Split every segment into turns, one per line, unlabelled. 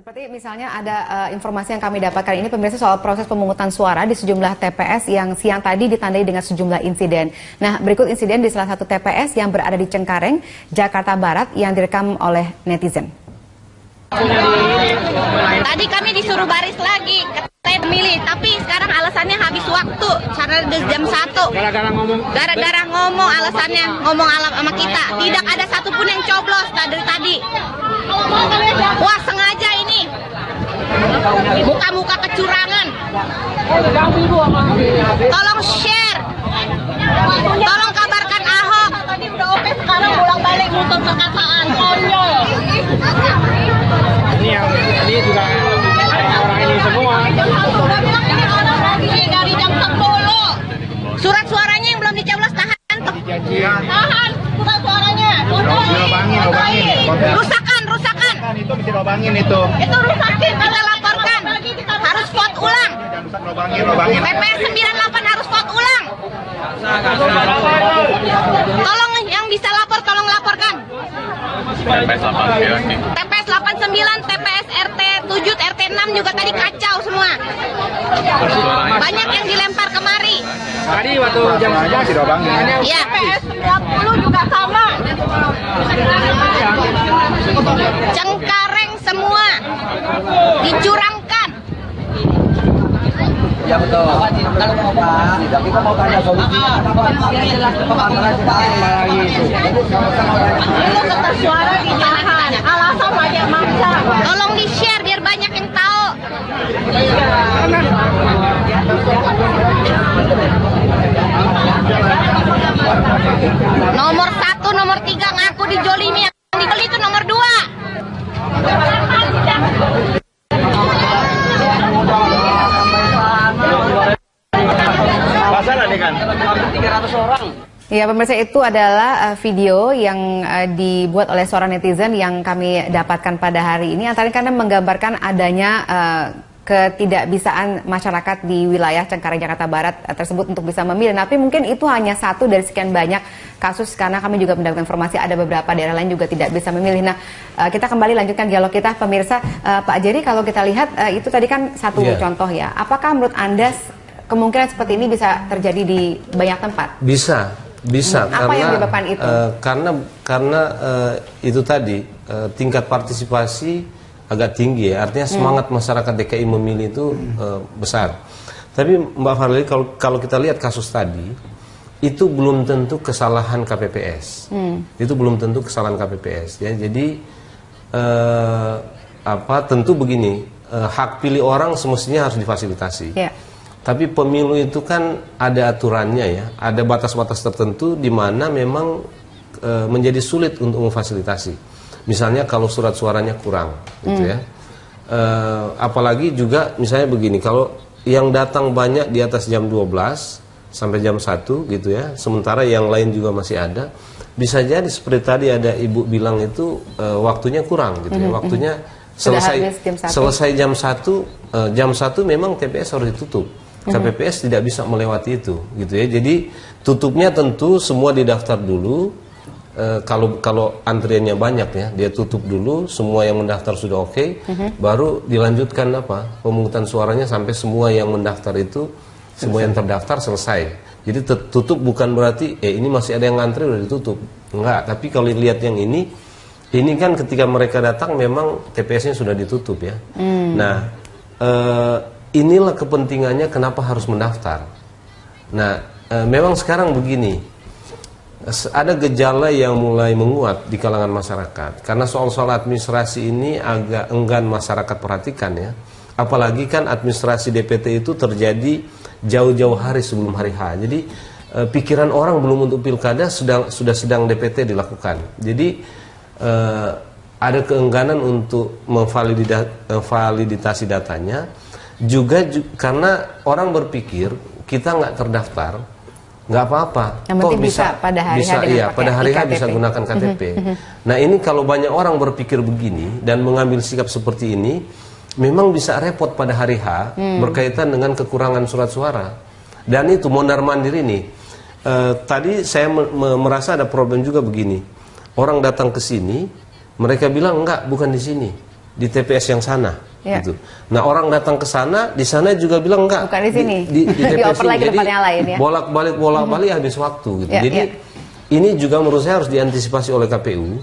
Seperti misalnya ada informasi yang kami dapatkan ini pemirsa soal proses pemungutan suara di sejumlah TPS yang siang tadi ditandai dengan sejumlah insiden. Nah, berikut insiden di salah satu TPS yang berada di Cengkareng, Jakarta Barat yang direkam oleh netizen.
Tadi kami disuruh baris lagi, katanya milih, tapi sekarang alasannya habis waktu, karena jam 1. Gara-gara ngomong alasannya, ngomong sama kita. Tidak ada satupun yang coblos dari tadi. Wah, sengaja ini. Muka-muka kecurangan. Tolong share. Tolong kabarkan Ahok. Tadi udah oke, sekarang pulang balik nutup perkataan. Konyol.
Ini juga orang ini semua.
Udah bilang ini orang lagi dari jam 10. Surat suaranya yang belum dicoblos tahan. Tahan surat suaranya. Rusakan.
Itu mesti lobangin itu.
Itu rusakin, kita laporkan. Harus vote ulang.
Lobangin.
TPS 98 harus vote ulang. Tolong yang bisa lapor, tolong laporkan. TPS 89, TPS RT 7, RT 6 juga tadi kacau semua. Banyak yang dilempar kemari.
Tadi waktu jam 11 dilobangin.
Ya, TPS 90 juga sama. Cengkareng semua. Dicurangkan.
Ya betul. Kalau mau Pak, tapi kita mau tanya solusinya.
Itu kertas suara ditahan. Alasan macam-macam. Tolong di-share biar banyak yang tahu. Nomor 1, nomor 3 ngaku dijolimi. Yang dijolimi itu nomor 2.
Ya, pemirsa, itu adalah video yang dibuat oleh seorang netizen yang kami dapatkan pada hari ini. Antara karena menggambarkan adanya ketidakbisaan masyarakat di wilayah Cengkareng, Jakarta Barat tersebut untuk bisa memilih. Tapi mungkin itu hanya satu dari sekian banyak kasus, karena kami juga mendapatkan informasi ada beberapa daerah lain juga tidak bisa memilih. Nah, kita kembali lanjutkan dialog kita, pemirsa. Pak Jerry, kalau kita lihat itu tadi kan satu contoh ya. Apakah menurut Anda kemungkinan seperti ini bisa terjadi di banyak tempat?
Bisa.
Apa yang menyebabkan itu?
Karena itu tadi tingkat partisipasi agak tinggi ya, artinya semangat masyarakat DKI memilih itu besar. Tapi Mbak Farli, kalau kita lihat kasus tadi, itu belum tentu kesalahan KPPS. Itu belum tentu kesalahan KPPS ya. Jadi tentu begini, hak pilih orang semestinya harus difasilitasi. Yeah. Tapi pemilu itu kan ada aturannya ya, ada batas-batas tertentu di mana memang menjadi sulit untuk memfasilitasi. Misalnya kalau surat suaranya kurang, gitu ya. Apalagi juga misalnya begini, kalau yang datang banyak di atas jam 12 sampai jam 1 gitu ya, sementara yang lain juga masih ada, bisa jadi seperti tadi ada ibu bilang itu waktunya kurang gitu ya, waktunya selesai jam 1, jam 1 memang TPS harus ditutup. KPPS tidak bisa melewati itu, gitu ya. Jadi tutupnya tentu semua didaftar dulu. Kalau antriannya banyak ya, dia tutup dulu. Semua yang mendaftar sudah oke, baru dilanjutkan pemungutan suaranya sampai semua yang mendaftar itu, semua yang terdaftar selesai. Jadi tutup bukan berarti ini masih ada yang ngantri udah ditutup, enggak. Tapi kalau lihat yang ini kan ketika mereka datang memang TPS-nya sudah ditutup ya. Nah. Inilah kepentingannya kenapa harus mendaftar. Nah, memang sekarang begini, ada gejala yang mulai menguat di kalangan masyarakat. Karena soal-soal administrasi ini agak enggan masyarakat perhatikan ya. Apalagi kan administrasi DPT itu terjadi jauh-jauh hari sebelum hari H. Jadi pikiran orang belum untuk pilkada sudah sedang DPT dilakukan. Jadi ada keengganan untuk memvalidasi datanya. Juga karena orang berpikir kita nggak terdaftar nggak apa-apa,
toh bisa pada hari H
bisa gunakan KTP. Nah ini kalau banyak orang berpikir begini dan mengambil sikap seperti ini, memang bisa repot pada hari H berkaitan dengan kekurangan surat suara. Dan itu mondar mandir ini. Tadi saya merasa ada problem juga begini, orang datang ke sini, mereka bilang enggak, bukan di sini. di TPS yang sana. Gitu. Nah orang datang ke sana, di sana juga bilang enggak.
Bukan di sini.
Di TPS ini.
Lagi
Jadi
lain, ya.
bolak-balik habis waktu. Gitu. Jadi ini juga menurut saya harus diantisipasi oleh KPU.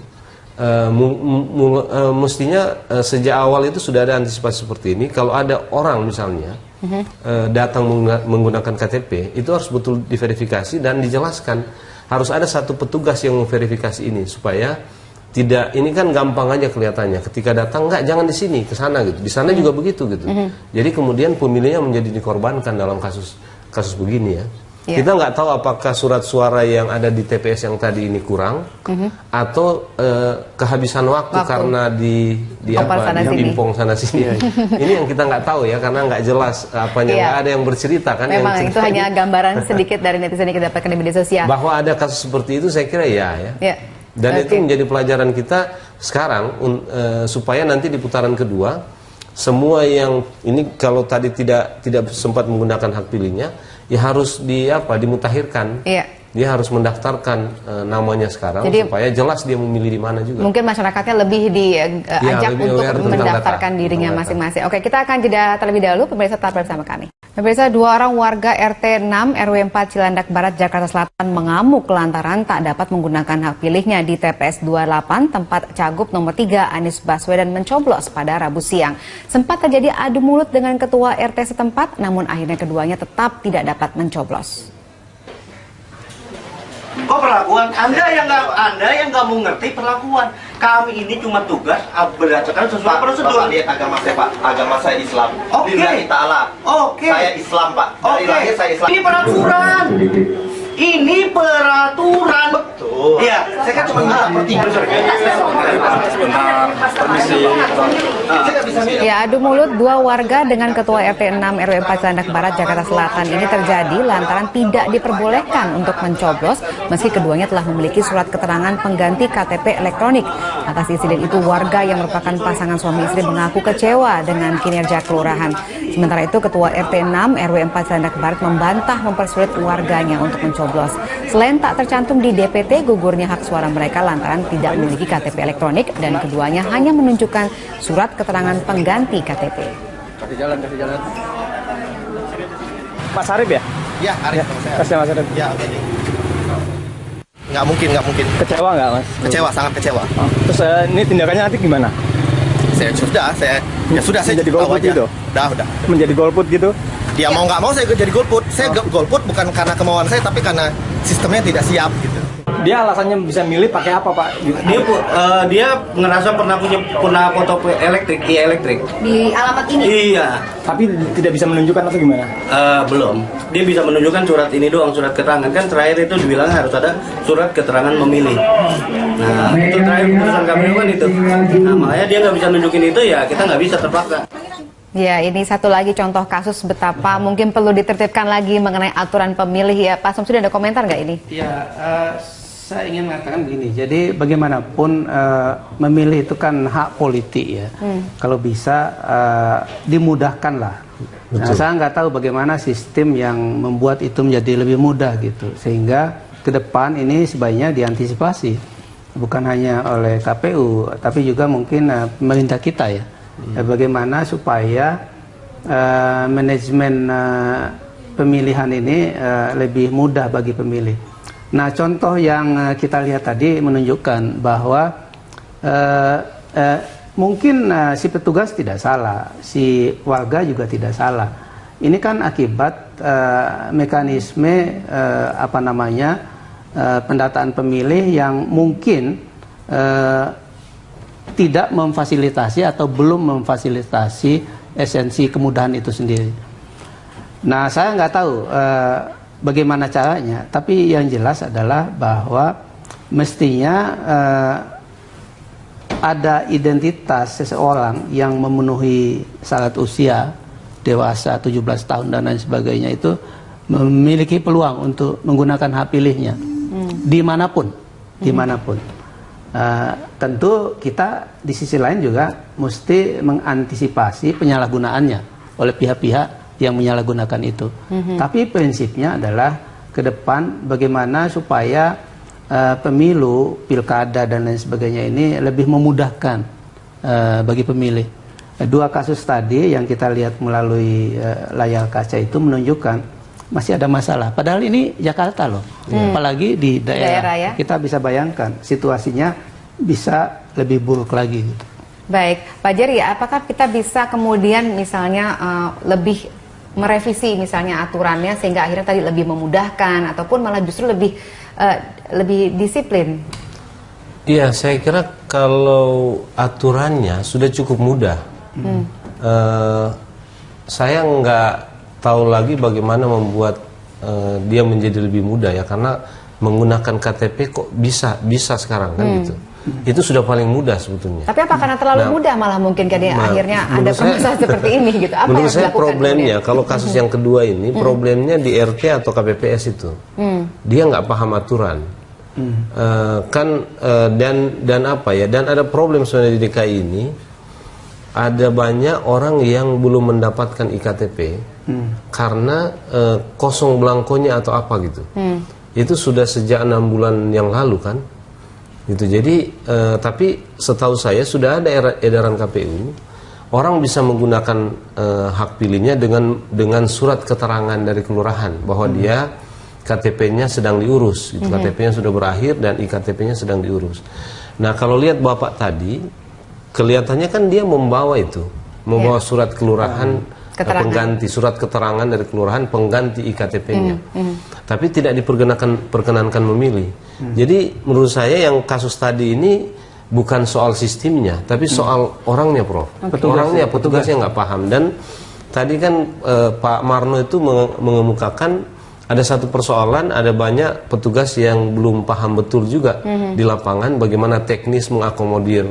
Mestinya sejak awal itu sudah ada antisipasi seperti ini. Kalau ada orang misalnya datang menggunakan KTP, itu harus betul diverifikasi dan dijelaskan. Harus ada satu petugas yang memverifikasi ini supaya tidak, ini kan gampang aja kelihatannya. Ketika datang enggak, jangan di sini, ke sana gitu. Di sana juga begitu gitu. Jadi kemudian pemilihnya menjadi dikorbankan dalam kasus begini ya. Kita nggak tahu apakah surat suara yang ada di TPS yang tadi ini kurang atau kehabisan waktu karena dipimpong sana sini. Ini yang kita nggak tahu ya, karena nggak jelas apanya, nggak ada yang bercerita kan.
Memang
yang
itu hanya gambaran sedikit dari netizen yang kita dapatkan di media sosial.
Bahwa ada kasus seperti itu saya kira ya. Dan itu menjadi pelajaran kita sekarang supaya nanti di putaran kedua semua yang ini kalau tadi tidak sempat menggunakan hak pilihnya ya harus dimutakhirkan. Dia harus mendaftarkan namanya sekarang. Jadi, supaya jelas dia memilih di mana juga.
Mungkin masyarakatnya lebih diajak untuk mendaftarkan dirinya masing-masing. Oke, kita akan jeda terlebih dahulu. Pemirsa tetap bersama kami. Pemirsa, 2 orang warga RT 6 RW 4 Cilandak Barat Jakarta Selatan mengamuk lantaran tak dapat menggunakan hak pilihnya di TPS 28 tempat Cagup nomor 3 Anies Baswedan mencoblos pada Rabu siang. Sempat terjadi adu mulut dengan ketua RT setempat, namun akhirnya keduanya tetap tidak dapat mencoblos.
Kok perlakuan Anda yang nggak mau ngerti perlakuan. Kami ini cuma tugas berdasarkan sesuai prosedur.
Bapak lihat agama saya, Pak. Agama saya Islam. Lillahi ta'ala. Saya Islam, Pak. Dari lahir saya Islam.
Ini peraturan. Ini peraturan. Betul. Iya, saya kan cuma ngerti.
Sebentar, permisi.
Ya, adu mulut 2 warga dengan ketua RT 6 RW 4 Cilandak Barat Jakarta Selatan ini terjadi lantaran tidak diperbolehkan untuk mencoblos meski keduanya telah memiliki surat keterangan pengganti KTP elektronik. Atas insiden itu, warga yang merupakan pasangan suami istri mengaku kecewa dengan kinerja kelurahan. Sementara itu, ketua RT 6 RW 4 Cilandak Barat membantah mempersulit warganya untuk mencoblos. Selain tak tercantum di DPT, gugurnya hak suara mereka lantaran tidak memiliki KTP elektronik dan keduanya hanya menunjukkan surat keterangan pengganti KTP.
Kasih jalan. Mas Arif ya?
Ya, Arif.
Kasih Mas Arif.
Ya, oke. Nggak mungkin.
Kecewa nggak Mas?
Kecewa, sangat kecewa.
Terus ini tindakannya nanti gimana?
Saya
jadi golput gitu?
Udah.
Menjadi golput gitu?
Dia mau nggak mau saya jadi golput. Saya golput bukan karena kemauan saya, tapi karena sistemnya tidak siap gitu.
Dia alasannya bisa milih pakai apa, Pak?
Dia ngerasa pernah foto elektrik
Di alamat ini?
Iya.
Tapi tidak bisa menunjukkan atau gimana?
Belum. Dia bisa menunjukkan surat ini doang, surat keterangan. Kan terakhir itu dibilang harus ada surat keterangan memilih. Nah, itu terakhir keputusan KPU kan itu. Nah, makanya dia nggak bisa nunjukin itu, ya kita nggak bisa terpaksa.
Ya, ini satu lagi contoh kasus betapa mungkin perlu ditertibkan lagi mengenai aturan pemilih ya. Pak Somsudi, ada komentar nggak ini?
Ya, saya ingin mengatakan begini, jadi bagaimanapun memilih itu kan hak politik ya. Kalau bisa dimudahkanlah. Nah, saya nggak tahu bagaimana sistem yang membuat itu menjadi lebih mudah gitu, sehingga ke depan ini sebaiknya diantisipasi, bukan hanya oleh KPU, tapi juga mungkin pemerintah kita ya. Bagaimana supaya manajemen pemilihan ini lebih mudah bagi pemilih. Nah, contoh yang kita lihat tadi menunjukkan bahwa mungkin si petugas tidak salah, si warga juga tidak salah. Ini kan akibat mekanisme pendataan pemilih yang mungkin tidak memfasilitasi atau belum memfasilitasi esensi kemudahan itu sendiri. Nah, saya nggak tahu bagaimana caranya, tapi yang jelas adalah bahwa mestinya ada identitas seseorang yang memenuhi syarat usia dewasa 17 tahun dan lain sebagainya itu memiliki peluang untuk menggunakan hak pilihnya dimanapun. Tentu kita di sisi lain juga mesti mengantisipasi penyalahgunaannya oleh pihak-pihak yang menyalahgunakan itu. Tapi prinsipnya adalah ke depan bagaimana supaya pemilu, pilkada dan lain sebagainya ini lebih memudahkan bagi pemilih. Dua kasus tadi yang kita lihat melalui layar kaca itu menunjukkan masih ada masalah. Padahal ini Jakarta loh, apalagi di daerah ya? Kita bisa bayangkan situasinya bisa lebih buruk lagi. Gitu.
Baik, Pak Jerry, apakah kita bisa kemudian misalnya lebih merevisi misalnya aturannya sehingga akhirnya tadi lebih memudahkan ataupun malah justru lebih disiplin?
Iya, saya kira kalau aturannya sudah cukup mudah. Saya nggak tahu lagi bagaimana membuat dia menjadi lebih mudah ya, karena menggunakan KTP kok bisa sekarang kan gitu. Itu sudah paling mudah sebetulnya.
Tapi apa karena terlalu mudah malah mungkin akhirnya ada permasalahan seperti ini gitu? Apa
menurut
yang
saya problemnya kalau kasus yang kedua ini problemnya di RT atau KPPS itu, dia nggak paham aturan. Dan apa ya? Dan ada problem sebenarnya di DKI ini. Ada banyak orang yang belum mendapatkan iktp karena kosong belangkonya atau apa gitu. Itu sudah sejak 6 bulan yang lalu kan. Gitu. Jadi tapi setahu saya sudah ada edaran KPU, orang bisa menggunakan hak pilihnya dengan surat keterangan dari kelurahan bahwa dia KTP-nya sedang diurus, gitu. KTP-nya sudah berakhir dan iktp-nya sedang diurus. Nah kalau lihat Bapak tadi, kelihatannya kan dia membawa surat kelurahan pengganti, surat keterangan dari kelurahan pengganti iktp-nya, tapi tidak diperkenankan memilih. Jadi menurut saya yang kasus tadi ini bukan soal sistemnya, tapi soal orangnya, Prof. Petugasnya nggak paham. Dan tadi kan Pak Marno itu mengemukakan ada satu persoalan, ada banyak petugas yang belum paham betul juga di lapangan bagaimana teknis mengakomodir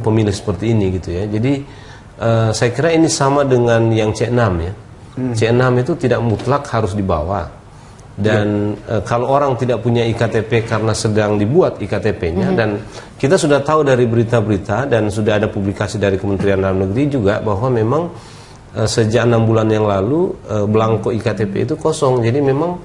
pemilih seperti ini gitu ya. Jadi saya kira ini sama dengan yang C6 ya. C6 itu tidak mutlak harus dibawa. Dan kalau orang tidak punya iktp karena sedang dibuat iktp-nya, dan kita sudah tahu dari berita-berita dan sudah ada publikasi dari Kementerian Dalam Negeri juga bahwa memang sejak 6 bulan yang lalu belangko iktp itu kosong. Jadi memang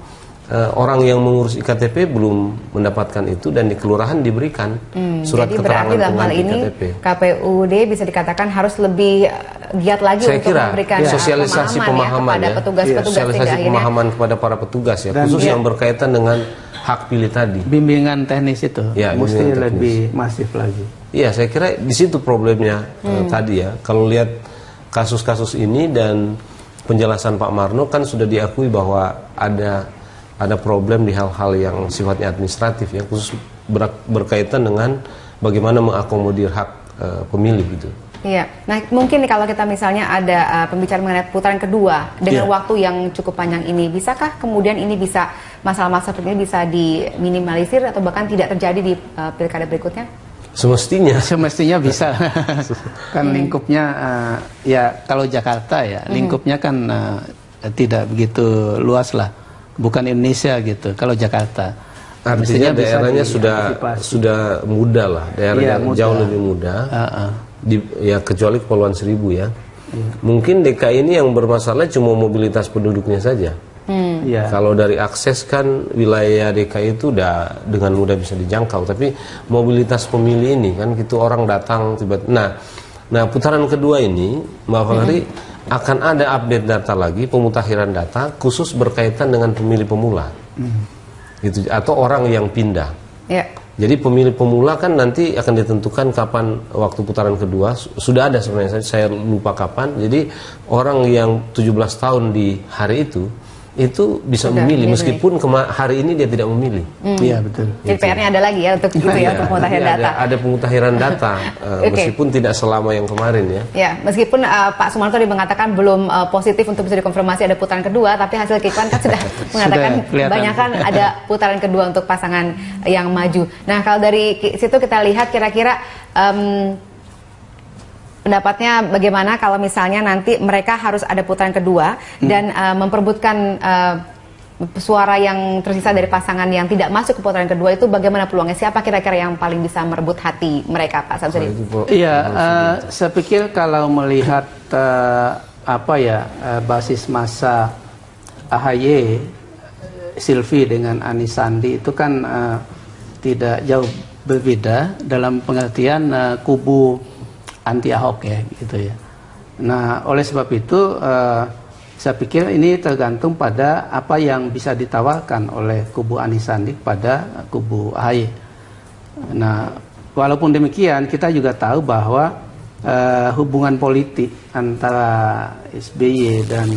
orang yang mengurus iktp belum mendapatkan itu dan di kelurahan diberikan surat keterangan pengganti iktp.
KPUD bisa dikatakan harus lebih giat lagi
saya
untuk
kira,
memberikan
sosialisasi pemahaman
kepada petugas-petugas,
sosialisasi pemahaman kepada para petugas ya, dan khusus yang berkaitan dengan hak pilih tadi.
Bimbingan teknis itu mesti lebih masif lagi.
Iya, saya kira di situ problemnya tadi ya. Kalau lihat kasus-kasus ini dan penjelasan Pak Marno kan sudah diakui bahwa ada problem di hal-hal yang sifatnya administratif ya, khusus berkaitan dengan bagaimana mengakomodir hak pemilih gitu.
Iya, nah mungkin kalau kita misalnya ada pembicaraan mengenai putaran kedua dengan waktu yang cukup panjang ini, bisakah kemudian ini bisa masalah-masalah seperti ini bisa diminimalisir atau bahkan tidak terjadi di pilkada berikutnya?
Semestinya bisa. Kan lingkupnya ya kalau Jakarta ya lingkupnya kan tidak begitu luas lah, bukan Indonesia gitu. Kalau Jakarta,
artinya daerahnya sudah mudah lah, daerahnya jauh lebih mudah. Ya kecuali Kepulauan Seribu ya. Mungkin DKI ini yang bermasalah cuma mobilitas penduduknya saja. Kalau dari akses kan wilayah DKI itu udah dengan mudah bisa dijangkau, tapi mobilitas pemilih ini kan gitu, orang datang tiba-tiba. Nah putaran kedua ini Mbak Valerie akan ada update data lagi, pemutakhiran data khusus berkaitan dengan pemilih pemula, gitu, atau orang yang pindah. Jadi pemilih pemula kan nanti akan ditentukan kapan waktu putaran kedua, sudah ada sebenarnya, saya lupa kapan. Jadi orang yang 17 tahun di hari itu bisa memilih meskipun hari ini dia tidak memilih.
Iya betul.
Jadi PR-nya ada lagi ya untuk gitu ya, untuk pemutakhiran data.
Ada pemutakhiran data meskipun tidak selama yang kemarin ya.
Ya, meskipun Pak Sumarto mengatakan belum positif untuk bisa dikonfirmasi ada putaran kedua, tapi hasil quick count kan sudah mengatakan kebanyakan ada putaran kedua untuk pasangan yang maju. Nah, kalau dari situ kita lihat kira-kira pendapatnya bagaimana kalau misalnya nanti mereka harus ada putaran kedua dan memperebutkan suara yang tersisa dari pasangan yang tidak masuk ke putaran kedua, itu bagaimana peluangnya? Siapa kira-kira yang paling bisa merebut hati mereka, Pak Samsudin?
Iya, saya pikir kalau melihat basis massa AHY, Silvi dengan Anies Sandi itu kan tidak jauh berbeda dalam pengertian kubu anti Ahok ya, gitu ya. Nah, oleh sebab itu saya pikir ini tergantung pada apa yang bisa ditawarkan oleh kubu Anies Sandi pada kubu AHY. Nah, walaupun demikian kita juga tahu bahwa hubungan politik antara SBY dan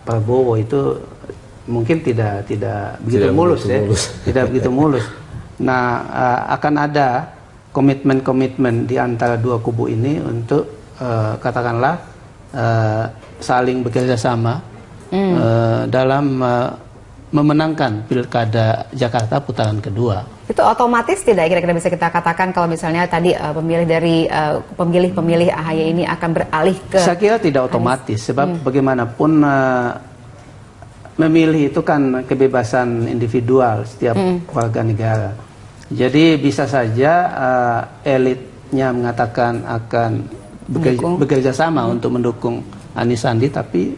Prabowo itu mungkin tidak begitu mulus ya, tidak begitu mulus. Nah, akan ada komitmen-komitmen di antara dua kubu ini untuk katakanlah saling bekerja sama dalam memenangkan pilkada Jakarta putaran kedua. Itu otomatis tidak kira-kira bisa kita katakan kalau misalnya tadi pemilih AHY ini akan beralih ke... Saya kira tidak otomatis, sebab bagaimanapun memilih itu kan kebebasan individual setiap warga negara. Jadi bisa saja elitnya mengatakan akan bekerja sama untuk mendukung Anies Sandi, tapi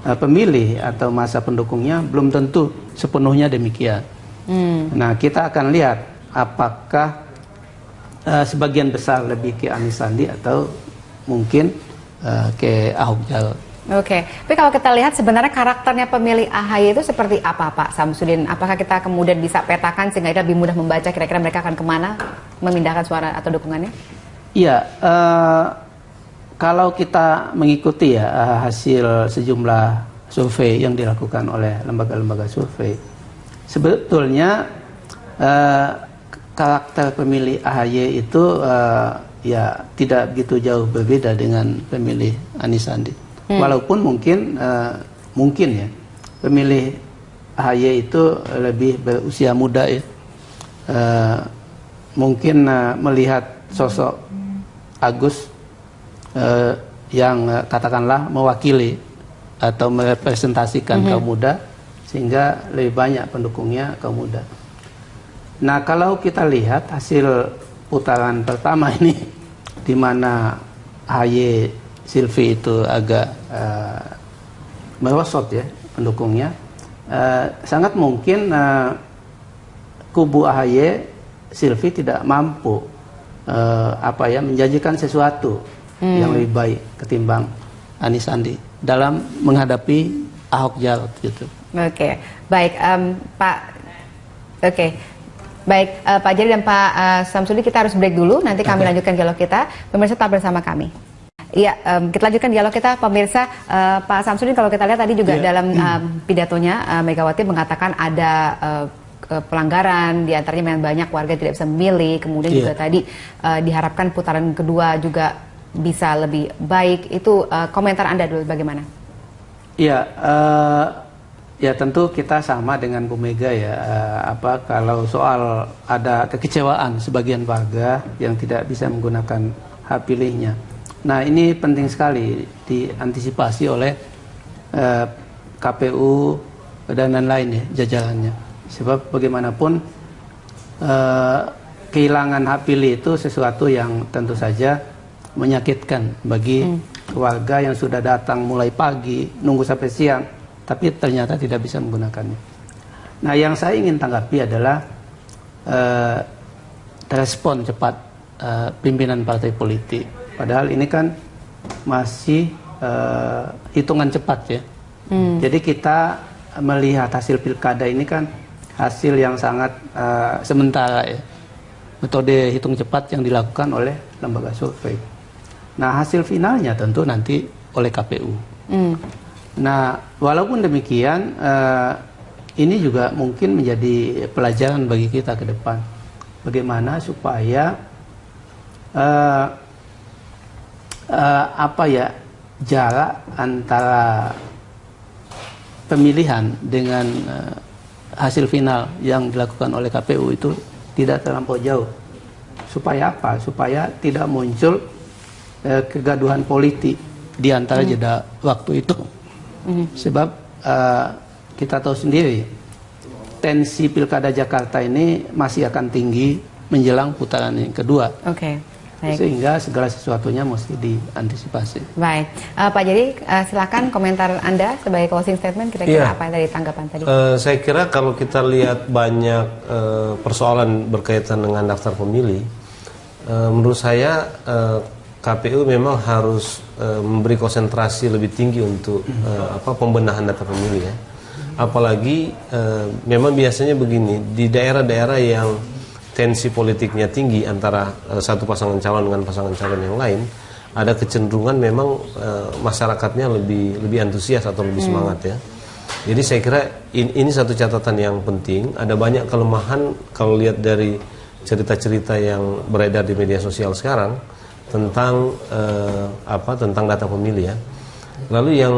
pemilih atau masa pendukungnya belum tentu sepenuhnya demikian. Nah, kita akan lihat apakah sebagian besar lebih ke Anies Sandi atau mungkin ke Ahok Jarot. Oke, tapi kalau kita lihat sebenarnya karakternya pemilih AHY itu seperti apa, Pak Samsudin? Apakah kita kemudian bisa petakan sehingga kita lebih mudah membaca kira-kira mereka akan kemana memindahkan suara atau dukungannya? Iya, kalau kita mengikuti ya hasil sejumlah survei yang dilakukan oleh lembaga-lembaga survei, sebetulnya karakter pemilih AHY itu ya tidak begitu jauh berbeda dengan pemilih Anies Sandi. Walaupun mungkin ya pemilih AHY itu lebih berusia muda ya, mungkin melihat sosok Agus yang katakanlah mewakili atau merepresentasikan kaum muda, sehingga lebih banyak pendukungnya kaum muda. Nah, kalau kita lihat hasil putaran pertama ini, di mana AHY Silvi itu agak merosot ya pendukungnya, sangat mungkin kubu AHY Silvi tidak mampu menjanjikan sesuatu yang lebih baik ketimbang Anies Sandi dalam menghadapi Ahok Jarot gitu. Oke, baik Pak. Oke. Baik Pak Jerry dan Pak Samsudin, kita harus break dulu, nanti kami lanjutkan dialog kita. Pemirsa tetap bersama kami. Iya, kita lanjutkan dialog kita, pemirsa. Pak Samsudin, kalau kita lihat tadi juga dalam pidatonya Megawati mengatakan ada pelanggaran, diantaranya memang banyak warga tidak bisa memilih, kemudian juga tadi diharapkan putaran kedua juga bisa lebih baik. Itu komentar Anda dulu bagaimana? Iya, ya tentu kita sama dengan Bu Mega ya. Kalau soal ada kekecewaan sebagian warga yang tidak bisa menggunakan hak pilihnya. Nah, ini penting sekali diantisipasi oleh KPU dan lain-lain ya, jajarannya. Sebab bagaimanapun kehilangan hak pilih itu sesuatu yang tentu saja menyakitkan bagi warga yang sudah datang mulai pagi, nunggu sampai siang, tapi ternyata tidak bisa menggunakannya. Nah, yang saya ingin tanggapi adalah respon cepat pimpinan partai politik. Padahal ini kan masih hitungan cepat ya. Jadi kita melihat hasil pilkada ini kan hasil yang sangat sementara ya. Metode hitung cepat yang dilakukan oleh lembaga survei. Nah, hasil finalnya tentu nanti oleh KPU. Nah, walaupun demikian, ini juga mungkin menjadi pelajaran bagi kita ke depan. Bagaimana supaya jarak antara pemilihan dengan hasil final yang dilakukan oleh KPU itu tidak terlampau jauh. Supaya apa? Supaya tidak muncul kegaduhan politik di antara jeda waktu itu. Sebab kita tahu sendiri tensi pilkada Jakarta ini masih akan tinggi menjelang putaran yang kedua. Baik. Sehingga segala sesuatunya mesti diantisipasi. Baik, Pak Jerry, silakan komentar Anda sebagai closing statement, kira-kira apa yang tadi tanggapan tadi?
Saya kira kalau kita lihat banyak persoalan berkaitan dengan daftar pemilih, menurut saya KPU memang harus memberi konsentrasi lebih tinggi untuk pembenahan data pemilih ya. Apalagi memang biasanya begini, di daerah-daerah yang tensi politiknya tinggi antara satu pasangan calon dengan pasangan calon yang lain, ada kecenderungan memang masyarakatnya lebih antusias atau lebih semangat ya. Jadi saya kira ini satu catatan yang penting. Ada banyak kelemahan kalau lihat dari cerita-cerita yang beredar di media sosial sekarang tentang tentang data pemilih ya. Lalu yang